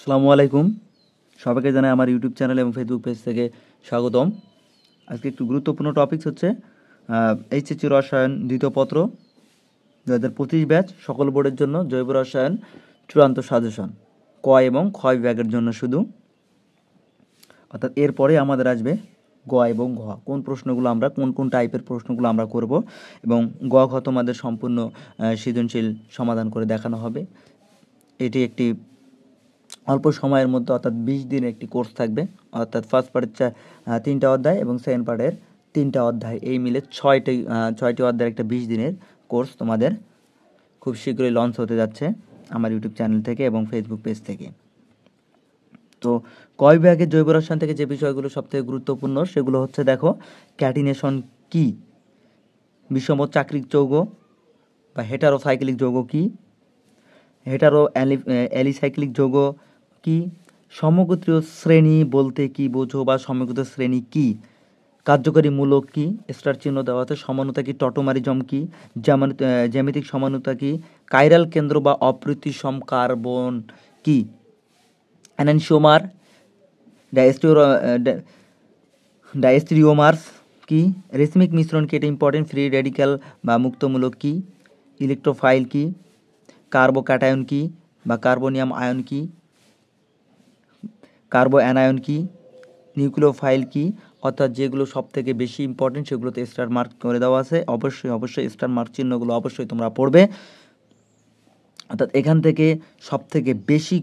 আসসালামু আলাইকুম। সবাইকে জানাই আমার ইউটিউব চ্যানেল এবং ফেসবুক পেজ থেকে স্বাগতম। আজকে একটু গুরুত্বপূর্ণ টপিকস হচ্ছে এইচএসসি রসায়ন দ্বিতীয় পত্র 2025 ব্যাচ সকল বোর্ডের জন্য জৈব রসায়ন চূড়ান্ত সাজেশন ক এবং খ বিভাগের জন্য শুধু, অর্থাৎ এরপরে আমাদের আসবে গ এবং ঘ, কোন প্রশ্নগুলো আমরা কোন টাইপের প্রশ্নগুলো আমরা করব এবং গ ঘ তোমাদের সম্পূর্ণ সৃজনশীল সমাধান করে দেখানো হবে। এটি একটি অল্প সময়ের মধ্যে অর্থাৎ 20 দিনের একটি কোর্স থাকবে, অর্থাৎ ফার্স্ট পার্টের 3টা অধ্যায় এবং সেকেন্ড পার্টের 3টা অধ্যায়, এই মিলে 6টি অধ্যায়ের একটা 20 দিনের কোর্স তোমাদের খুব শীঘ্রই লঞ্চ হতে যাচ্ছে আমার ইউটিউব চ্যানেল থেকে এবং ফেসবুক পেজ থেকে। তো ক বিভাগের জৈব রসায়ন থেকে যে বিষয়গুলো সবথেকে গুরুত্বপূর্ণ সেগুলো হচ্ছে, দেখো, ক্যাটিনেশন কি, বিষম চাক্রিক যৌগ বা হেটারোসাইক্লিক যৌগ কি, অ্যালিসাইক্লিক যৌগ কি, সমগোত্রীয় শ্রেণী বলতে কি বোঝো বা সমগোত্রীয় শ্রেণী কি, কার্যকরী মূলক কি, স্টার চিহ্ন দেওয়া আছে, সমানুতা কি, টটোমারিজম কি, জ্যামিতিক সমানুতা কি, কাইরাল কেন্দ্র বা অপ্রতিসম কার্বন কি, অ্যানানসিওমার, ডায়াস্টেরিওমার্স কি, রেশমিক মিশ্রণ কি, এটা ইম্পর্টেন্ট, ফ্রি রেডিক্যাল বা মুক্তমূলক কি, ইলেকট্রোফাইল কি, কার্বোক্যাটায়ন কি বা কার্বোনিয়াম আয়ন কি, কার্বো অ্যানায়ন কি, নিউক্লিওফাইল কি, অর্থাৎ যেগুলো সব থেকে বেশি ইম্পর্টেন্ট সেগুলোতে স্টার মার্ক করে দেওয়া আছে। অবশ্যই স্টার মার্ক চিহ্নগুলো অবশ্যই তোমরা পড়বে। অর্থাৎ এখান থেকে সব থেকে বেশি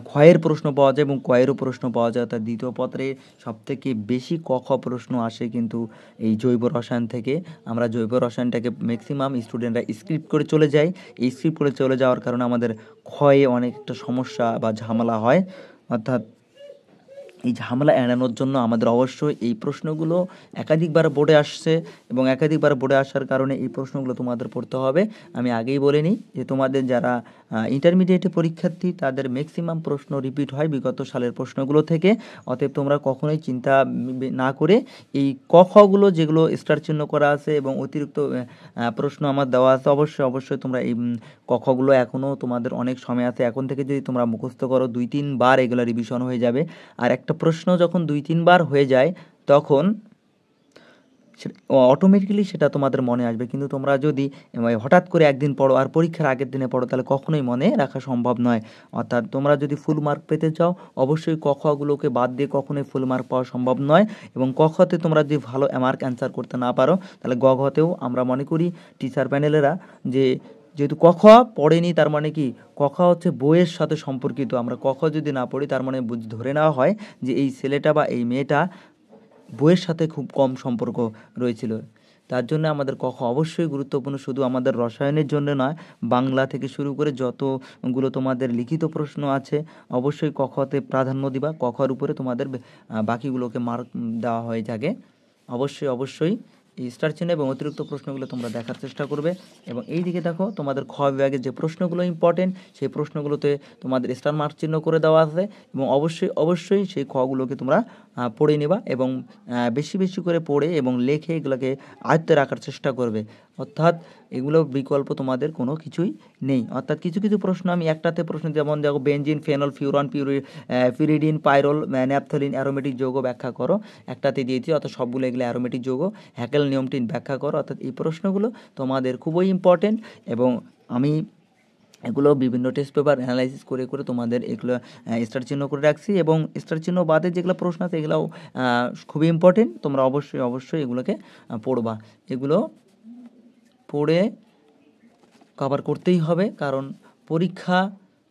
ক্ষয়ের প্রশ্ন পাওয়া যায় এবং কয়েরও প্রশ্ন পাওয়া যায়, অর্থাৎ দ্বিতীয় পত্রে সব থেকে বেশি ক খ প্রশ্ন আসে কিন্তু এই জৈব রসায়ন থেকে। আমরা জৈব রসায়নটাকে ম্যাক্সিমাম স্টুডেন্টরা স্ক্রিপ্ট করে চলে যায়। এই স্ক্রিপ্ট করে চলে যাওয়ার কারণে আমাদের ক্ষয়ে অনেকটা সমস্যা বা ঝামেলা হয়। অর্থাৎ এই ঝামেলা এড়ানোর জন্য আমাদের অবশ্যই এই প্রশ্নগুলো একাধিকবার বোর্ডে আসছে এবং একাধিকবার বোর্ডে আসার কারণে এই প্রশ্নগুলো তোমাদের পড়তে হবে। আমি আগেই বলে নিই যে তোমাদের যারা ইন্টারমিডিয়েটে পরীক্ষার্থী তাদের ম্যাক্সিমাম প্রশ্ন রিপিট হয় বিগত সালের প্রশ্নগুলো থেকে। অতএব তোমরা কখনোই চিন্তা না করে এই ক খগুলো যেগুলো স্টার চিহ্ন করা আছে এবং অতিরিক্ত প্রশ্ন আমার দেওয়া আছে, অবশ্যই তোমরা এই ক খগুলো এখনও তোমাদের অনেক সময় আছে। এখন থেকে যদি তোমরা মুখস্থ করো 2-3 বার এগুলো রিভিশন হয়ে যাবে। আর একটা প্রশ্ন যখন 2-3 বার হয়ে যায় তখন অটোমেটিক্যালি সেটা তোমাদের মনে আসবে। কিন্তু তোমরা যদি হঠাৎ করে একদিন পড়ো আর পরীক্ষার আগের দিনে পড়ো তাহলে কখনোই মনে রাখা সম্ভব নয়। অর্থাৎ তোমরা যদি ফুল মার্ক পেতে চাও অবশ্যই ক খগুলোকে বাদ দিয়ে কখনোই ফুল মার্ক পাওয়া সম্ভব নয়। এবং ক খতে তোমরা যদি ভালো মার্ক অ্যান্সার করতে না পারো তাহলে গ ঘতেও আমরা মনে করি টিচার প্যানেলেরা যে যেহেতু ক খ পড়েনি তার মানে কি ক খ হচ্ছে বইয়ের সাথে সম্পর্কিত। আমরা ক খ যদি না পড়ি তার মানে ধরে নেওয়া হয় যে এই ছেলেটা বা এই মেয়েটা বইয়ের সাথে খুব কম সম্পর্ক রয়েছিল। তার জন্য আমাদের ক খ অবশ্যই গুরুত্বপূর্ণ, শুধু আমাদের রসায়নের জন্য নয়, বাংলা থেকে শুরু করে যতগুলো তোমাদের লিখিত প্রশ্ন আছে অবশ্যই ক খতে প্রাধান্য দিবা। ক খর উপরে তোমাদের বাকিগুলোকে মার্ক দেওয়া হয়ে থাকে। অবশ্যই এই স্টার চিহ্ন এবং অতিরিক্ত প্রশ্নগুলো তোমরা দেখার চেষ্টা করবে। এবং এই দিকে দেখো তোমাদের খ বিভাগের যে প্রশ্নগুলো ইম্পর্টেন্ট সেই প্রশ্নগুলোতে তোমাদের স্টার মার্ক চিহ্ন করে দেওয়া আছে এবং অবশ্যই সেই খগুলোকে তোমরা পড়ে নেবা এবং বেশি করে পড়ে এবং লেখে এগুলোকে আয়ত্তে রাখার চেষ্টা করবে। অর্থাৎ এগুলো বিকল্প তোমাদের কোনো কিছুই নেই। অর্থাৎ কিছু প্রশ্ন আমি একটাতে প্রশ্ন যেমন দেখো benzene, phenol, furan, pyridine, পাইরল, naphthalene aromatic যৌগ ব্যাখ্যা করো, একটাতে দিয়েছি। অর্থাৎ সবগুলো এগুলো অ্যারোমেটিক যৌগ। হ্যাকেল নিয়মটি ব্যাখ্যা করো। অর্থাৎ এই প্রশ্নগুলো তোমাদের খুবই ইম্পর্টেন্ট এবং আমি এগুলো বিভিন্ন টেস্ট পেপার অ্যানালাইসিস করে তোমাদের এগুলো স্টার চিহ্ন করে রাখছি এবং স্টার চিহ্ন বাদে যেগুলো প্রশ্ন আছে এগুলোও খুবই ইম্পর্টেন্ট। তোমরা অবশ্যই এগুলোকে পড়বা। এগুলো পড়ে কভার করতেই হবে, কারণ পরীক্ষা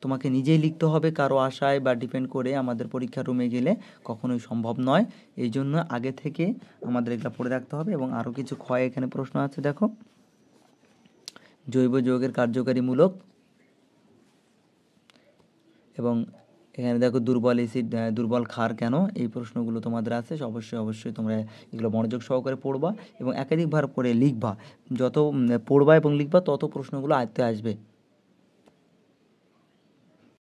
তোমাকে নিজেই লিখতে হবে। কারো আশায় বা ডিপেন্ড করে আমাদের পরীক্ষার রুমে গেলে কখনোই সম্ভব নয়। এই জন্য আগে থেকে আমাদের এগুলো পড়ে রাখতে হবে। এবং আরও কিছু ক্ষয় এখানে প্রশ্ন আছে, দেখো, জৈব যৌগের কার্যকারী মূলক এবং এখানে দেখো দুর্বল অ্যাসিড, দুর্বল ক্ষার কেন, এই প্রশ্নগুলো তোমাদের আছে। অবশ্যই তোমরা এগুলো মনোযোগ সহকারে পড়বা এবং একাধিকবার পড়ে লিখবা। যত পড়বা এবং লিখবা তত প্রশ্নগুলো আয়ত্তে আসবে।